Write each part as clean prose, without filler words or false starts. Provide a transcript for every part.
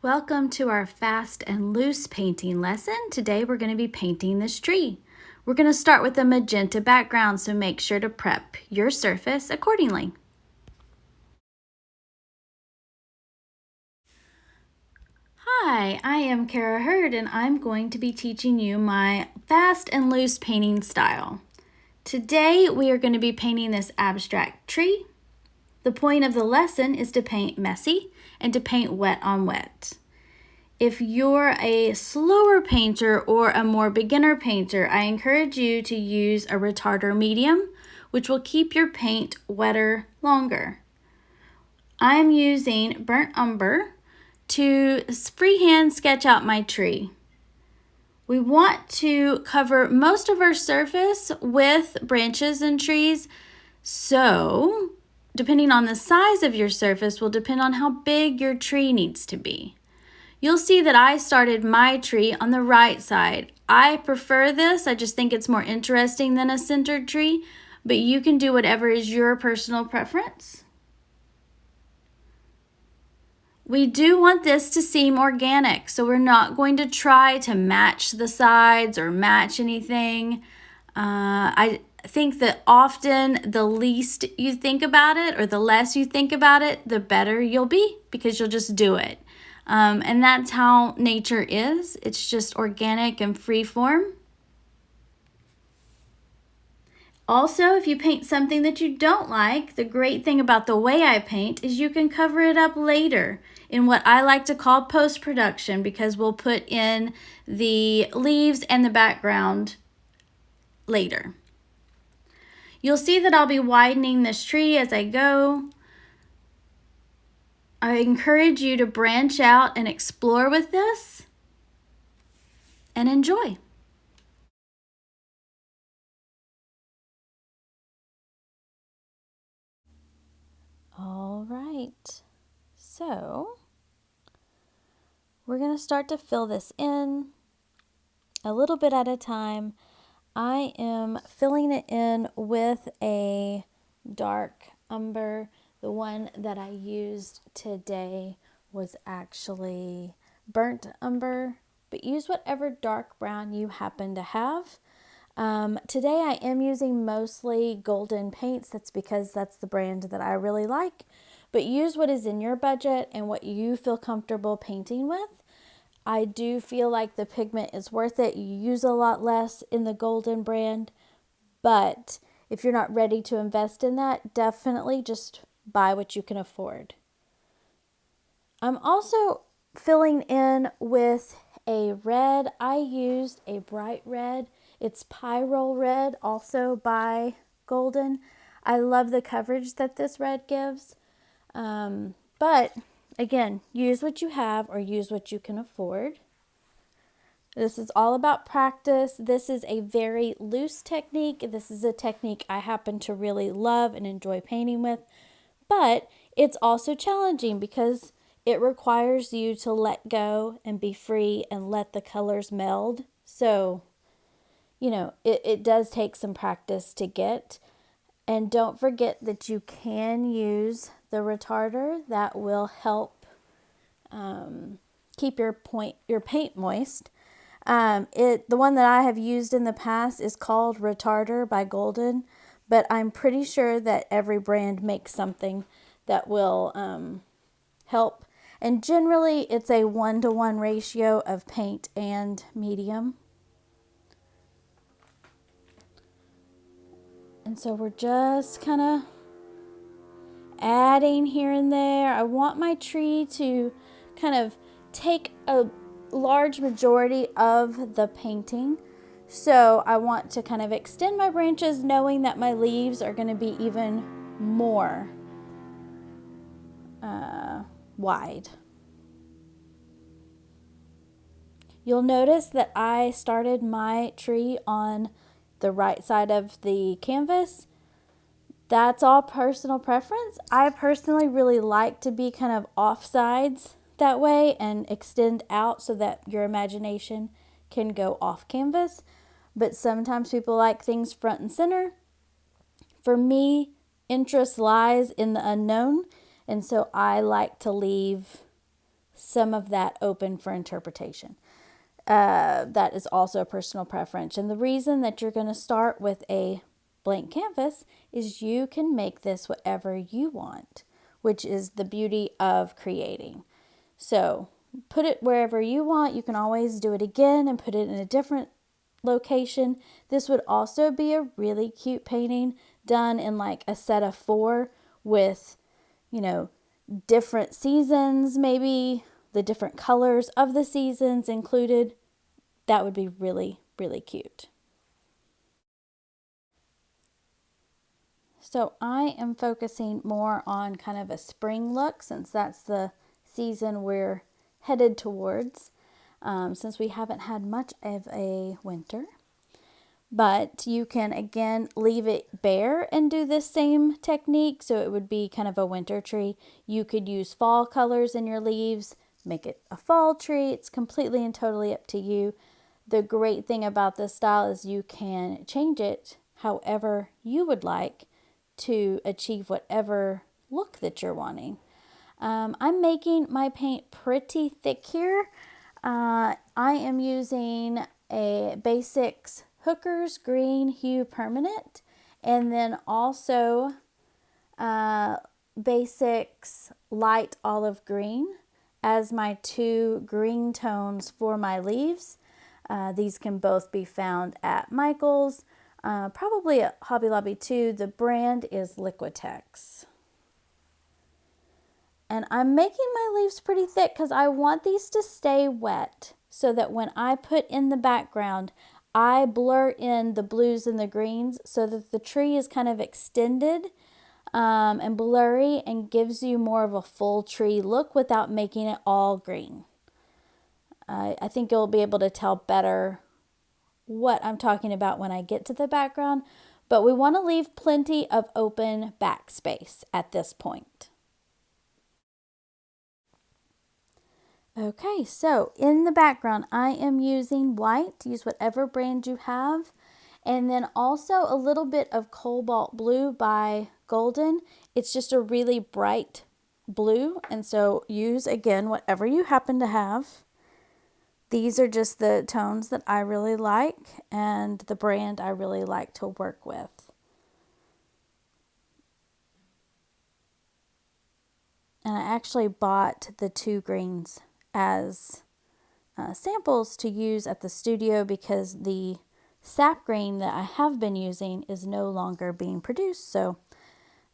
Welcome to our fast and loose painting lesson. Today we're going to be painting this tree. We're going to start with a magenta background, so make sure to prep your surface accordingly. Hi, I am Kara Hurd and I'm going to be teaching you my fast and loose painting style. Today we are going to be painting this abstract tree. The point of the lesson is to paint messy and to paint wet on wet. If you're a slower painter or a more beginner painter, I encourage you to use a retarder medium, which will keep your paint wetter longer. I am using burnt umber to freehand sketch out my tree. We want to cover most of our surface with branches and trees, so depending on the size of your surface will depend on how big your tree needs to be. You'll see that I started my tree on the right side. I prefer this. I just think it's more interesting than a centered tree, but you can do whatever is your personal preference. We do want this to seem organic, so we're not going to try to match the sides or match anything. I think that often the least you think about it or the less you think about it, the better you'll be, because you'll just do it. And that's how nature is. It's just organic and free form. Also, if you paint something that you don't like, the great thing about the way I paint is you can cover it up later in what I like to call post-production, because we'll put in the leaves and the background later. You'll see that I'll be widening this tree as I go. I encourage you to branch out and explore with this and enjoy. All right, so we're going to start to fill this in a little bit at a time. I am filling it in with a dark umber. The one that I used today was actually burnt umber, but use whatever dark brown you happen to have. Today I am using mostly golden paints. That's because that's the brand that I really like, but use what is in your budget and what you feel comfortable painting with. I do feel like the pigment is worth it. You use a lot less in the golden brand, but if you're not ready to invest in that, definitely just buy what you can afford. I'm also filling in with a red. I used a bright red. It's Pyrrole Red, also by Golden. I love the coverage that this red gives. But again, use what you have or use what you can afford. This is all about practice. This is a very loose technique. This is a technique I happen to really love and enjoy painting with. But it's also challenging because it requires you to let go and be free and let the colors meld. So, it does take some practice to get. And don't forget that you can use the retarder. That will help keep your paint moist. The one that I have used in the past is called Retarder by Golden, but I'm pretty sure that every brand makes something that will help. And generally, it's a 1-to-1 ratio of paint and medium. And so we're just kind of adding here and there. I want my tree to kind of take a large majority of the painting. So I want to kind of extend my branches, knowing that my leaves are going to be even more wide. You'll notice that I started my tree on the right side of the canvas. That's all personal preference. I personally really like to be kind of off sides that way and extend out so that your imagination can go off canvas. But sometimes people like things front and center. For me, interest lies in the unknown, and so I like to leave some of that open for interpretation. That is also a personal preference. And the reason that you're going to start with a blank canvas is you can make this whatever you want, which is the beauty of creating. So put it wherever you want. You can always do it again and put it in a different location. This would also be a really cute painting done in like a set of 4 with, different seasons, maybe the different colors of the seasons included. That would be really, really cute. So I am focusing more on kind of a spring look since that's the season we're headed towards, since we haven't had much of a winter. But you can again leave it bare and do this same technique, so it would be kind of a winter tree. You could use fall colors in your leaves, make it a fall tree. It's completely and totally up to you. The great thing about this style is you can change it however you would like to achieve whatever look that you're wanting. I'm making my paint pretty thick here. I am using a Basics Hooker's Green Hue Permanent, and then also Basics Light Olive Green as my 2 green tones for my leaves. These can both be found at Michael's, probably at Hobby Lobby too. The brand is Liquitex. And I'm making my leaves pretty thick because I want these to stay wet so that when I put in the background, I blur in the blues and the greens so that the tree is kind of extended and blurry and gives you more of a full tree look without making it all green. I think you'll be able to tell better what I'm talking about when I get to the background, but we want to leave plenty of open backspace at this point. Okay, so in the background, I am using white. Use whatever brand you have. And then also a little bit of Cobalt Blue by Golden. It's just a really bright blue. And so use, again, whatever you happen to have. These are just the tones that I really like and the brand I really like to work with. And I actually bought the 2 greens as samples to use at the studio because the sap green that I have been using is no longer being produced. So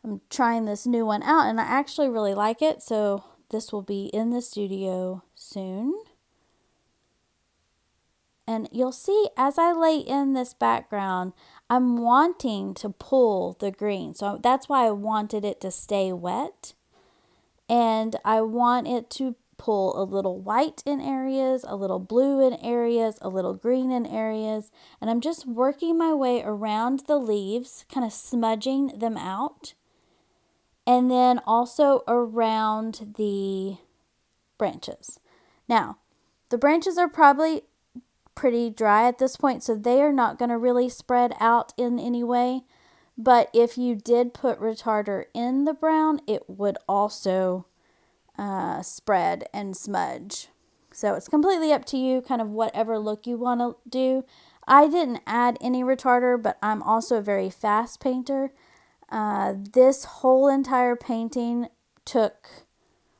I'm trying this new one out and I actually really like it. So this will be in the studio soon. And you'll see as I lay in this background, I'm wanting to pull the green. So that's why I wanted it to stay wet. And I want it to pull a little white in areas, a little blue in areas, a little green in areas. And I'm just working my way around the leaves, kind of smudging them out. And then also around the branches. Now, the branches are probably pretty dry at this point, so they are not going to really spread out in any way. But if you did put retarder in the brown, it would also spread and smudge. So it's completely up to you, kind of whatever look you want to do. I didn't add any retarder, but I'm also a very fast painter. This whole entire painting took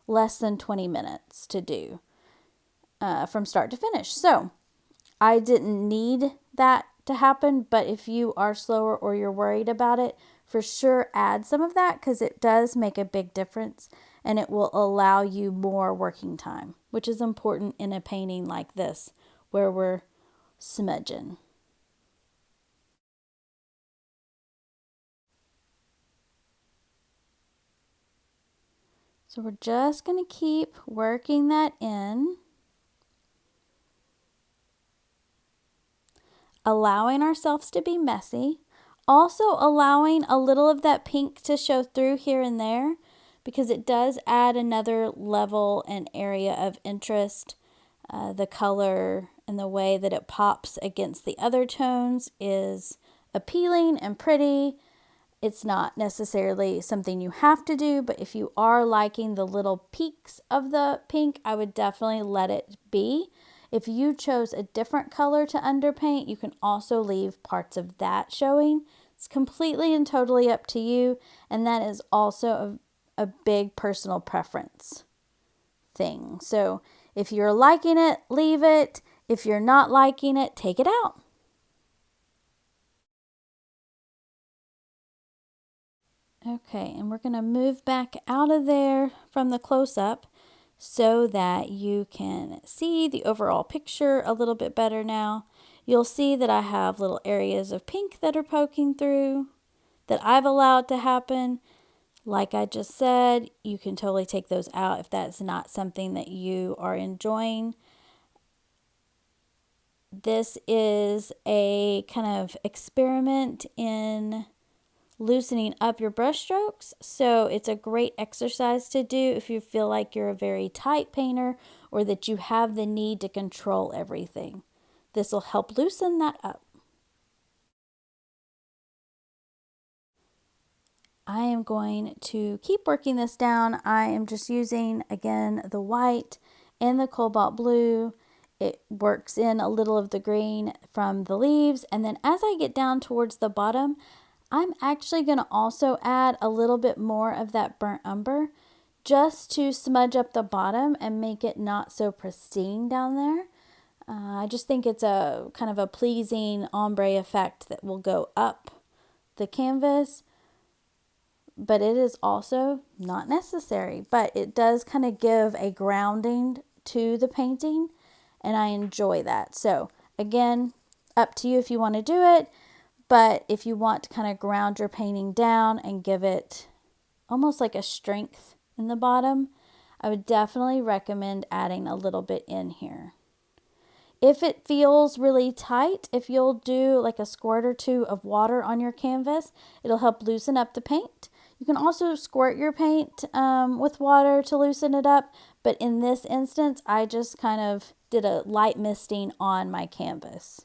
less than 20 minutes to do from start to finish. So I didn't need that to happen, but if you are slower or you're worried about it, for sure add some of that because it does make a big difference and it will allow you more working time, which is important in a painting like this where we're smudging. So we're just going to keep working that in, allowing ourselves to be messy, also allowing a little of that pink to show through here and there because it does add another level and area of interest. The color and the way that it pops against the other tones is appealing and pretty. It's not necessarily something you have to do, but if you are liking the little peaks of the pink, I would definitely let it be. If you chose a different color to underpaint, you can also leave parts of that showing. It's completely and totally up to you, and that is also a big personal preference thing. So if you're liking it, leave it. If you're not liking it, take it out. Okay, and we're going to move back out of there from the close-up so that you can see the overall picture a little bit better now. You'll see that I have little areas of pink that are poking through that I've allowed to happen. Like I just said, you can totally take those out if that's not something that you are enjoying. This is a kind of experiment in loosening up your brush strokes. So it's a great exercise to do if you feel like you're a very tight painter or that you have the need to control everything. This will help loosen that up. I am going to keep working this down. I am just using, again, the white and the cobalt blue. It works in a little of the green from the leaves. And then as I get down towards the bottom, I'm actually going to also add a little bit more of that burnt umber just to smudge up the bottom and make it not so pristine down there. I just think it's a kind of a pleasing ombre effect that will go up the canvas, but it is also not necessary. But it does kind of give a grounding to the painting, and I enjoy that. So again, up to you if you want to do it. But if you want to kind of ground your painting down and give it almost like a strength in the bottom, I would definitely recommend adding a little bit in here. If it feels really tight, if you'll do like a squirt or two of water on your canvas, it'll help loosen up the paint. You can also squirt your paint with water to loosen it up, but in this instance, I just kind of did a light misting on my canvas.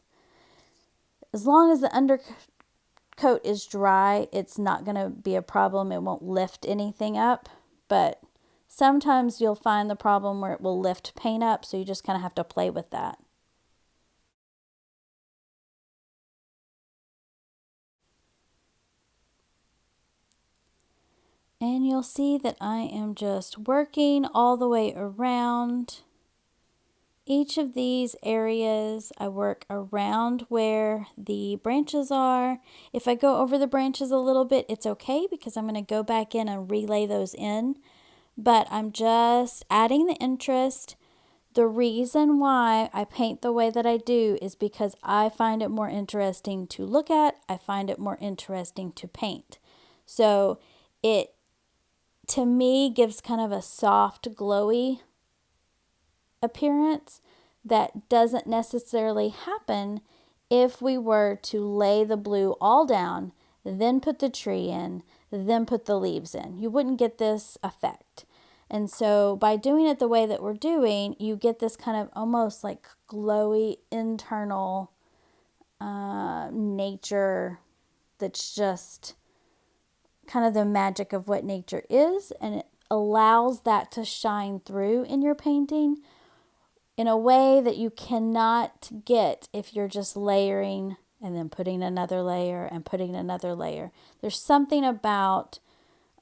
As long as the undercoat is dry, it's not going to be a problem. It won't lift anything up, but sometimes you'll find the problem where it will lift paint up, so you just kind of have to play with that. And you'll see that I am just working all the way around each of these areas. I work around where the branches are. If I go over the branches a little bit, it's okay because I'm going to go back in and relay those in. But I'm just adding the interest. The reason why I paint the way that I do is because I find it more interesting to look at. I find it more interesting to paint. So it, to me, gives kind of a soft, glowy appearance that doesn't necessarily happen if we were to lay the blue all down, then put the tree in, then put the leaves in. You wouldn't get this effect. And so by doing it the way that we're doing, you get this kind of almost like glowy internal nature that's just kind of the magic of what nature is, and it allows that to shine through in your painting in a way that you cannot get if you're just layering and then putting another layer and putting another layer. There's something about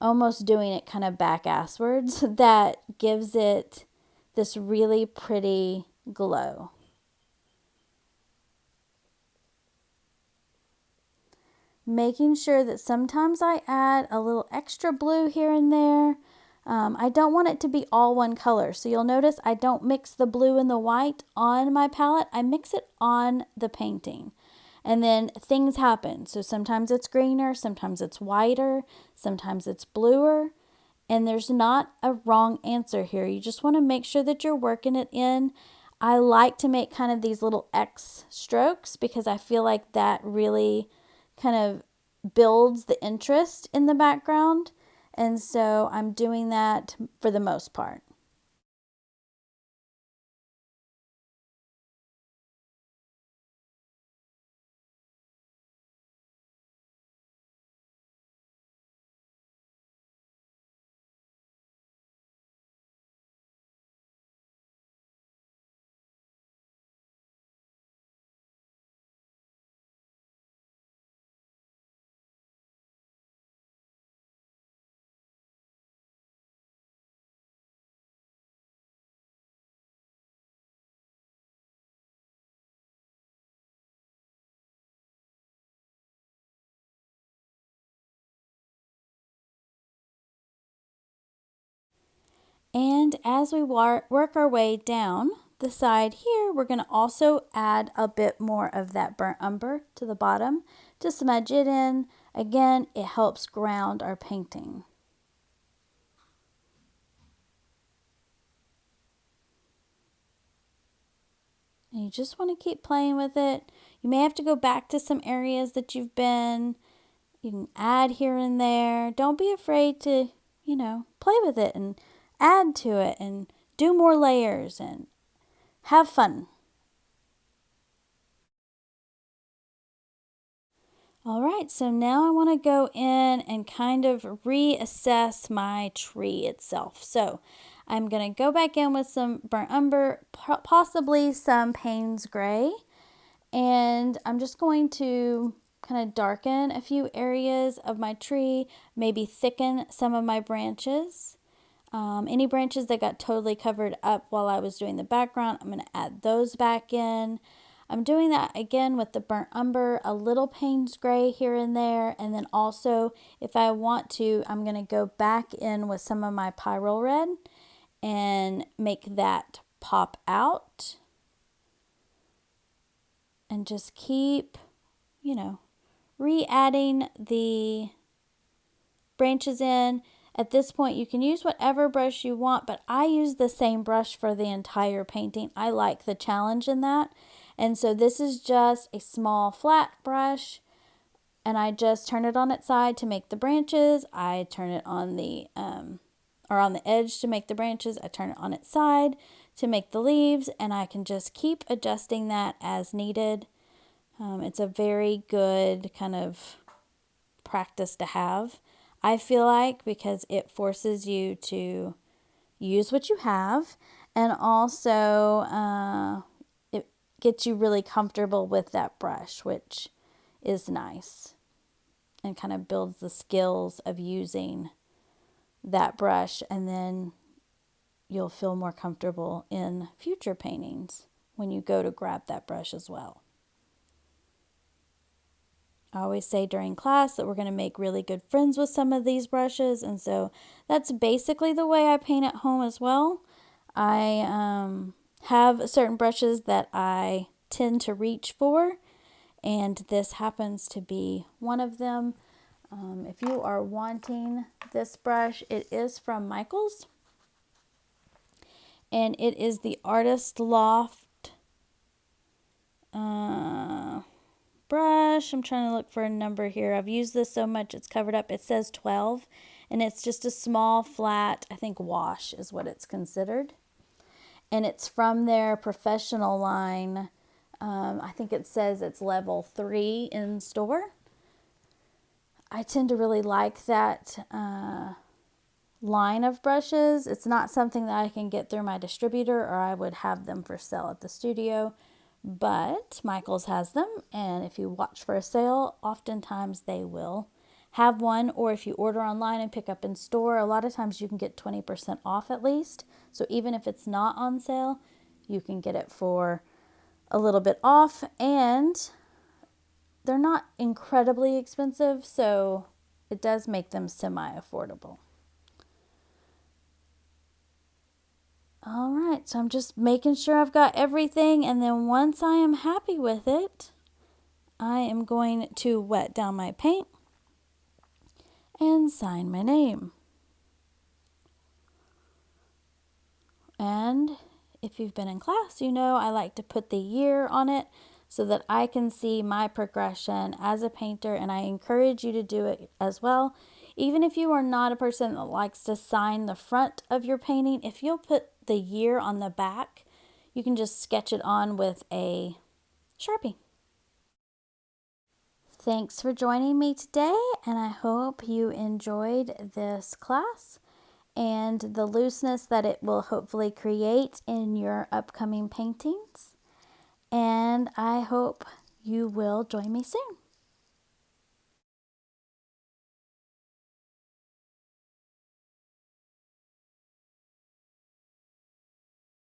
almost doing it kind of back-asswards that gives it this really pretty glow. Making sure that sometimes I add a little extra blue here and there. I don't want it to be all one color. So you'll notice I don't mix the blue and the white on my palette. I mix it on the painting. And then things happen. So sometimes it's greener, sometimes it's whiter, sometimes it's bluer. And there's not a wrong answer here. You just want to make sure that you're working it in. I like to make kind of these little X strokes because I feel like that really kind of builds the interest in the background. And so I'm doing that for the most part. And as we work our way down the side here, we're going to also add a bit more of that burnt umber to the bottom to smudge it in. Again, it helps ground our painting. And you just want to keep playing with it. You may have to go back to some areas that you've been. You can add here and there. Don't be afraid to, play with it and add to it and do more layers and have fun. All right, so now I want to go in and kind of reassess my tree itself. So I'm going to go back in with some burnt umber, possibly some Payne's Gray, and I'm just going to kind of darken a few areas of my tree, maybe thicken some of my branches. Any branches that got totally covered up while I was doing the background, I'm going to add those back in. I'm doing that again with the burnt umber, a little Payne's Gray here and there, and then also if I want to, I'm going to go back in with some of my Pyrrole Red and make that pop out. And just keep, re-adding the branches in. At this point, you can use whatever brush you want, but I use the same brush for the entire painting. I like the challenge in that. And so this is just a small flat brush, and I just turn it on its side to make the branches. I turn it on the, or on the edge to make the branches. I turn it on its side to make the leaves, and I can just keep adjusting that as needed. It's a very good kind of practice to have, I feel like, because it forces you to use what you have, and also it gets you really comfortable with that brush, which is nice, and kind of builds the skills of using that brush, and then you'll feel more comfortable in future paintings when you go to grab that brush as well. I always say during class that we're going to make really good friends with some of these brushes, and so that's basically the way I paint at home as well. I have certain brushes that I tend to reach for, and this happens to be one of them. If you are wanting this brush, it is from Michaels, and it is the Artist Loft brush. I'm trying to look for a number here. I've used this so much it's covered up. It says 12, and it's just a small flat, I think wash is what it's considered. And it's from their professional line. I think it says it's level 3 in store. I tend to really like that line of brushes. It's not something that I can get through my distributor, or I would have them for sale at the studio. But Michaels has them, and if you watch for a sale, oftentimes they will have one, or if you order online and pick up in store, a lot of times you can get 20% off at least. So even if it's not on sale, you can get it for a little bit off, and they're not incredibly expensive, so it does make them semi-affordable. All right, so I'm just making sure I've got everything, and then once I am happy with it, I am going to wet down my paint and sign my name. And if you've been in class, you know I like to put the year on it so that I can see my progression as a painter, and I encourage you to do it as well. Even if you are not a person that likes to sign the front of your painting, if you'll put the year on the back, you can just sketch it on with a Sharpie. Thanks for joining me today, and I hope you enjoyed this class and the looseness that it will hopefully create in your upcoming paintings. And I hope you will join me soon.